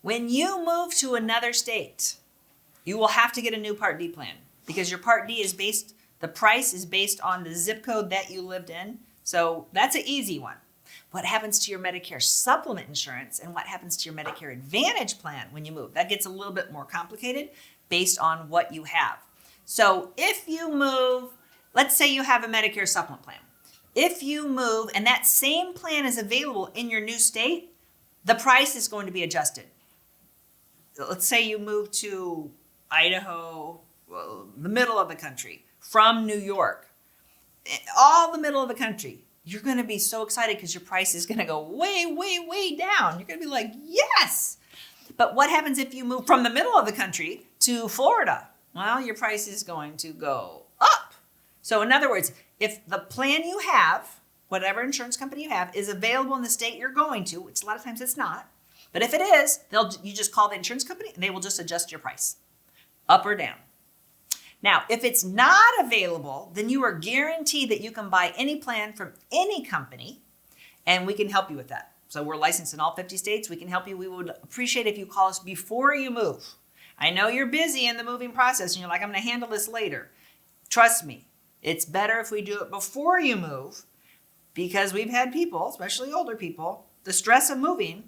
When you move to another state, you will have to get a new Part D plan because your Part D the price is based on the zip code that you lived in. So that's an easy one. What happens to your Medicare Supplement insurance and what happens to your Medicare Advantage plan when you move? That gets a little bit more complicated based on what you have. So if you move, let's say you have a Medicare Supplement plan. If you move and that same plan is available in your new state, the price is going to be adjusted. Let's say you move to Idaho, well, the middle of the country, from New York, all the middle of the country. You're going to be so excited because your price is going to go way, way, way down. You're going to be like, yes. But what happens if you move from the middle of the country to Florida? Well, your price is going to go up. So in other words, if the plan you have, whatever insurance company you have, is available in the state you're going to, which a lot of times it's not, but if it is, you just call the insurance company and they will just adjust your price, up or down. Now, if it's not available, then you are guaranteed that you can buy any plan from any company, and we can help you with that. So we're licensed in all 50 states. We can help you. We would appreciate if you call us before you move. I know you're busy in the moving process, and you're like, I'm going to handle this later. Trust me, it's better if we do it before you move, because we've had people, especially older people, the stress of moving,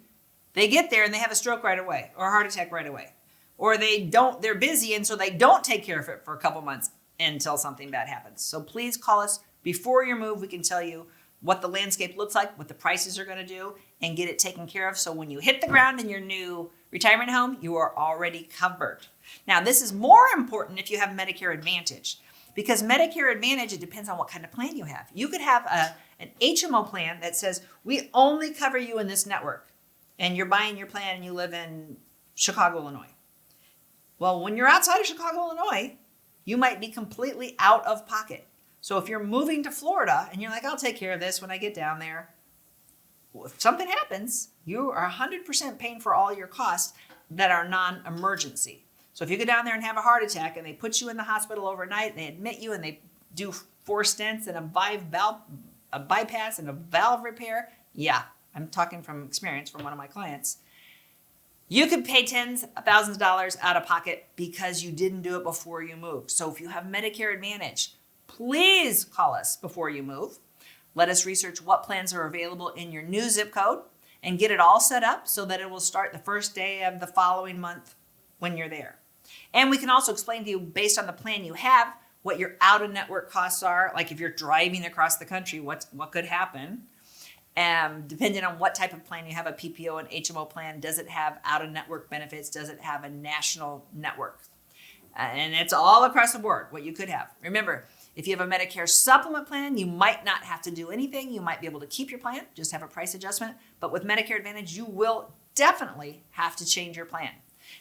they get there and they have a stroke right away or a heart attack right away. Or they're busy and so they don't take care of it for a couple months until something bad happens. So please call us before your move. We can tell you what the landscape looks like, what the prices are going to do, and get it taken care of. So when you hit the ground in your new retirement home, you are already covered. Now, this is more important if you have Medicare Advantage, because Medicare Advantage, it depends on what kind of plan you have. You could have an HMO plan that says, we only cover you in this network, and you're buying your plan and you live in Chicago, Illinois. Well, when you're outside of Chicago, Illinois, you might be completely out of pocket. So if you're moving to Florida and you're like, I'll take care of this when I get down there, well, if something happens, you are 100% paying for all your costs that are non-emergency. So if you go down there and have a heart attack and they put you in the hospital overnight and they admit you and they do 4 stents and a bypass and a valve repair, yeah, I'm talking from experience from one of my clients. You could pay tens of thousands of dollars out of pocket because you didn't do it before you moved. So if you have Medicare Advantage, please call us before you move. Let us research what plans are available in your new zip code and get it all set up so that it will start the first day of the following month when you're there. And we can also explain to you, based on the plan you have, what your out-of-network costs are. Like if you're driving across the country, what could happen? Depending on what type of plan you have, a PPO, an HMO plan, does it have out-of-network benefits? Does it have a national network? And it's all across the board, what you could have. Remember, if you have a Medicare Supplement plan, you might not have to do anything. You might be able to keep your plan, just have a price adjustment. But with Medicare Advantage, you will definitely have to change your plan.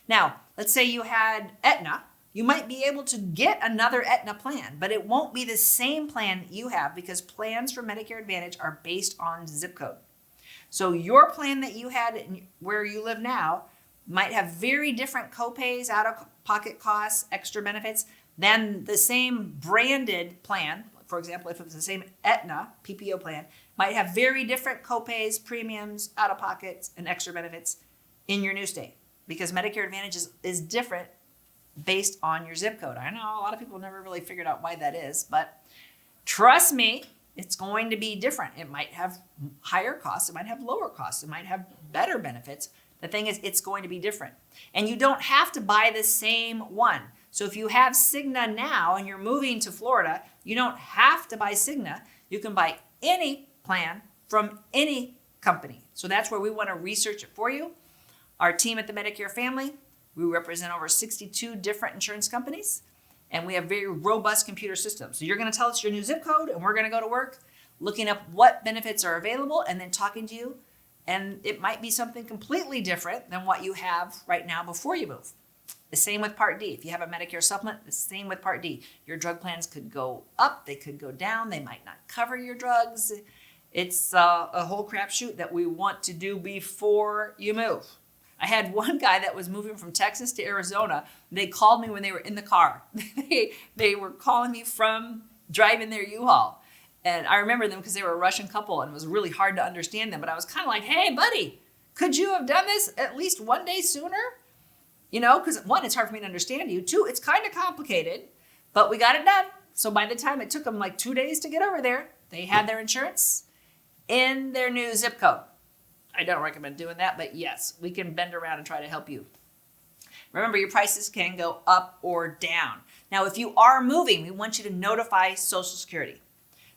Now, let's say you had Aetna. You might be able to get another Aetna plan, but it won't be the same plan you have because plans for Medicare Advantage are based on zip code. So your plan that you had where you live now might have very different copays, out-of-pocket costs, extra benefits than the same branded plan. For example, if it was the same Aetna PPO plan, might have very different copays, premiums, out-of-pockets, and extra benefits in your new state because Medicare Advantage is different based on your zip code. I know a lot of people never really figured out why that is, but trust me, it's going to be different. It might have higher costs, it might have lower costs, it might have better benefits. The thing is, it's going to be different. And you don't have to buy the same one. So if you have Cigna now and you're moving to Florida, you don't have to buy Cigna. You can buy any plan from any company. So that's where we want to research it for you. Our team at the Medicare Family, we represent over 62 different insurance companies, and we have very robust computer systems. So you're going to tell us your new zip code, and we're going to go to work looking up what benefits are available and then talking to you. And it might be something completely different than what you have right now before you move. The same with Part D. If you have a Medicare Supplement, the same with Part D. Your drug plans could go up, they could go down, they might not cover your drugs. It's a whole crapshoot that we want to do before you move. I had one guy that was moving from Texas to Arizona. They called me when they were in the car. They were calling me from driving their U-Haul. And I remember them because they were a Russian couple and it was really hard to understand them. But I was kind of like, hey, buddy, Could you have done this at least one day sooner? You know, because one, it's hard for me to understand you. Two, it's kind of complicated, but we got it done. So by the time it took them like 2 days to get over there, they had their insurance in their new zip code. I don't recommend doing that, but yes, we can bend around and try to help you. Remember, your prices can go up or down. Now, if you are moving, we want you to notify Social Security.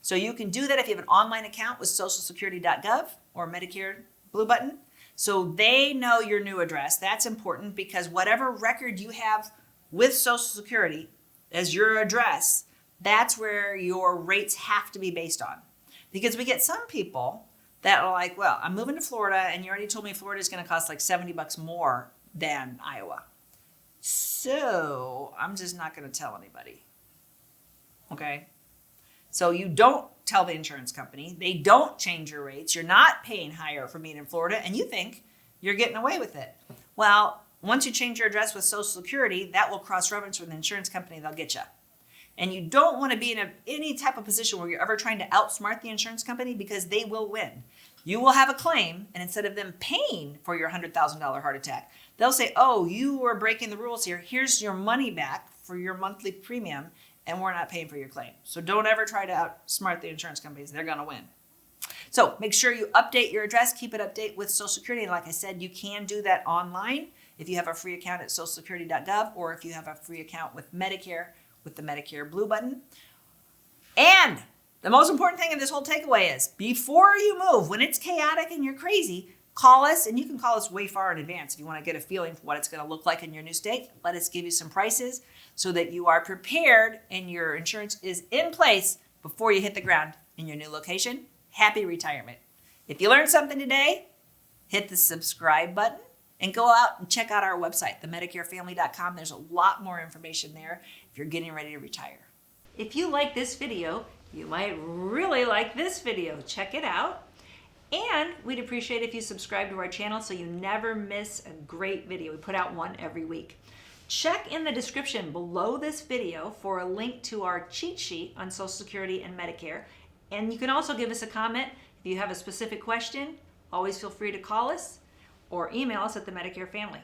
So you can do that if you have an online account with socialsecurity.gov or Medicare Blue Button. So they know your new address. That's important because whatever record you have with Social Security as your address, that's where your rates have to be based on. Because we get some people that are like, well, I'm moving to Florida and you already told me Florida is going to cost like $70 more than Iowa. So I'm just not going to tell anybody. Okay? So you don't tell the insurance company. They don't change your rates. You're not paying higher for being in Florida, and you think you're getting away with it. Well, once you change your address with Social Security, that will cross-reference with the insurance company. They'll get you. And you don't want to be in any type of position where you're ever trying to outsmart the insurance company because they will win. You will have a claim, and instead of them paying for your $100,000 heart attack, they'll say, oh, you were breaking the rules here. Here's your money back for your monthly premium, and we're not paying for your claim. So don't ever try to outsmart the insurance companies. They're going to win. So make sure you update your address, keep it updated with Social Security. And like I said, you can do that online if you have a free account at socialsecurity.gov or if you have a free account with Medicare with the Medicare Blue Button. And the most important thing in this whole takeaway is before you move, when it's chaotic and you're crazy, call us, and you can call us way far in advance if you want to get a feeling for what it's going to look like in your new state. Let us give you some prices so that you are prepared and your insurance is in place before you hit the ground in your new location. Happy retirement. If you learned something today, hit the subscribe button and go out and check out our website, themedicarefamily.com. There's a lot more information there if you're getting ready to retire. If you like this video, you might really like this video. Check it out. And we'd appreciate if you subscribe to our channel so you never miss a great video. We put out one every week. Check in the description below this video for a link to our cheat sheet on Social Security and Medicare. And you can also give us a comment. If you have a specific question, always feel free to call us or email us at the Medicare Family.